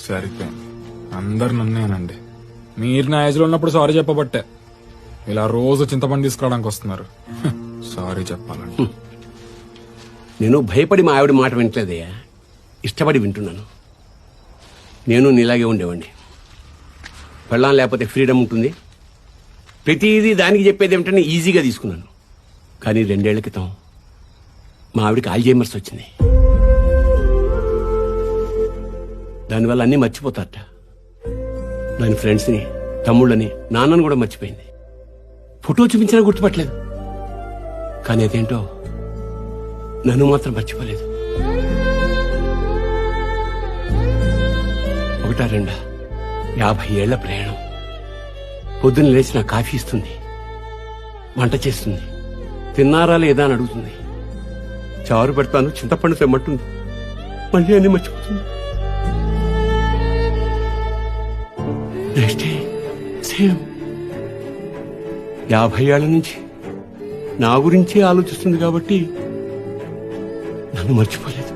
సరిపోయింది. అందరు నన్నేనండి. మీరు నా ఏజ్ లో ఉన్నప్పుడు సారీ చెప్పబట్టే ఇలా రోజు చింతపండు తీసుకురావడానికి వస్తున్నారు. సారీ చెప్పాలండి. నేను భయపడి మా ఆవిడ మాట వింటలేదయ్యా, ఇష్టపడి వింటున్నాను. నేను నీలాగే ఉండేవాడిని. పెళ్ళాం లేకపోతే ఫ్రీడమ్ ఉంటుంది, ప్రతిదీ దానికి చెప్పేది ఏమిటని ఈజీగా తీసుకున్నాను. కానీ 2 ఏళ్ల క్రితం మా ఆవిడకి ఆల్జైమర్స్ వచ్చింది. దానివల్ల అన్నీ మర్చిపోతారట. దాని ఫ్రెండ్స్ని, తమ్ముళ్ళని, నాన్నను కూడా మర్చిపోయింది. ఫోటో చూపించినా గుర్తుపట్టలేదు. కానీ అదేంటో నన్ను మాత్రం మర్చిపోలేదు. 1-2 50 ఏళ్ల ప్రయాణం. పొద్దున్న లేచి నా కాఫీ ఇస్తుంది, వంట చేస్తుంది, తిన్నారా లేదా అని అడుగుతుంది, చారు పెడతాను చింతపండు తెమ్మంటుంది, మళ్ళీ అన్ని మర్చిపోతుంది. Next day same. 50 ఏళ్ల నుంచి నా గురించే ఆలోచిస్తుంది కాబట్టి నన్ను మర్చిపోలేదు.